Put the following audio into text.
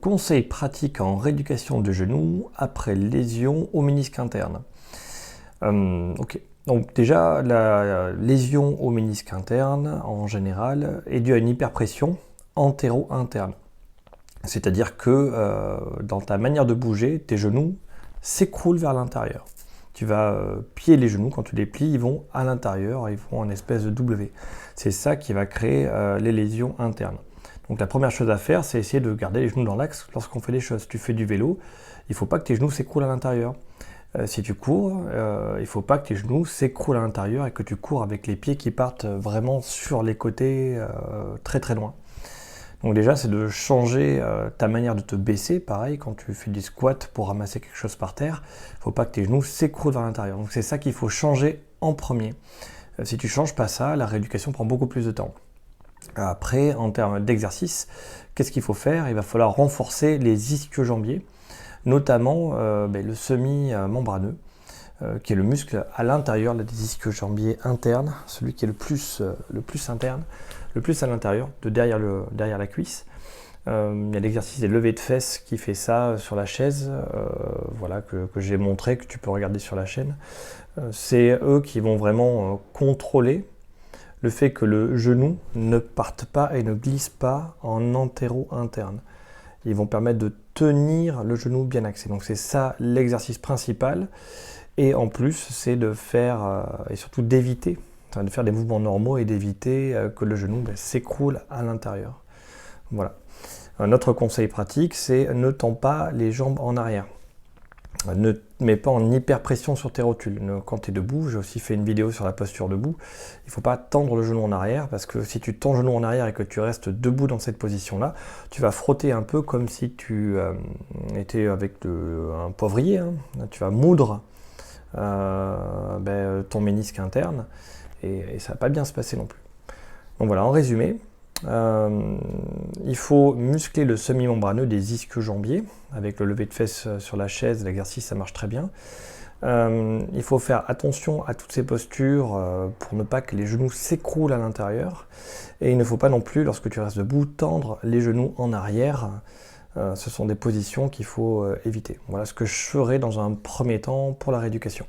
Conseils pratiques en rééducation de genoux après lésion au ménisque interne. Ok. Donc déjà, la lésion au ménisque interne, en général, est due à une hyperpression antéro-interne. C'est-à-dire que dans ta manière de bouger, tes genoux s'écroulent vers l'intérieur. Tu vas plier les genoux, quand tu les plies, ils vont à l'intérieur, ils font une espèce de W. C'est ça qui va créer les lésions internes. Donc la première chose à faire, c'est essayer de garder les genoux dans l'axe lorsqu'on fait les choses. Si tu fais du vélo, il ne faut pas que tes genoux s'écroulent à l'intérieur. Si tu cours, il ne faut pas que tes genoux s'écroulent à l'intérieur et que tu cours avec les pieds qui partent vraiment sur les côtés très très loin. Donc déjà, c'est de changer ta manière de te baisser. Pareil, quand tu fais du squat pour ramasser quelque chose par terre, il ne faut pas que tes genoux s'écroulent vers l'intérieur. Donc c'est ça qu'il faut changer en premier. Si tu ne changes pas ça, la rééducation prend beaucoup plus de temps. Après, en termes d'exercice, qu'est-ce qu'il faut faire? Il va falloir renforcer les ischio-jambiers, notamment le semi-membraneux, qui est le muscle à l'intérieur des ischio-jambiers internes, celui qui est le plus interne, le plus à l'intérieur, de derrière la cuisse. Il y a l'exercice des levées de fesses qui fait ça sur la chaise, que j'ai montré, que tu peux regarder sur la chaîne. C'est eux qui vont vraiment contrôler le fait que le genou ne parte pas et ne glisse pas en antéro-interne. Ils vont permettre de tenir le genou bien axé. Donc c'est ça l'exercice principal. Et en plus, c'est de faire, et surtout d'éviter, de faire des mouvements normaux et d'éviter que le genou s'écroule à l'intérieur. Voilà. Un autre conseil pratique, c'est ne tends pas les jambes en arrière. Ne mets pas en hyperpression sur tes rotules. Quand tu es debout, j'ai aussi fait une vidéo sur la posture debout, il ne faut pas tendre le genou en arrière, parce que si tu tends le genou en arrière et que tu restes debout dans cette position-là, tu vas frotter un peu comme si tu étais avec un poivrier. Tu vas moudre ton ménisque interne, et ça ne va pas bien se passer non plus. Donc voilà, en résumé, il faut muscler le semi-membraneux des ischio-jambiers avec le lever de fesses sur la chaise, l'exercice ça marche très bien. Il faut faire attention à toutes ces postures pour ne pas que les genoux s'écroulent à l'intérieur, et il ne faut pas non plus, lorsque tu restes debout, tendre les genoux en arrière. Ce sont des positions qu'il faut éviter. Voilà ce que je ferai dans un premier temps pour la rééducation.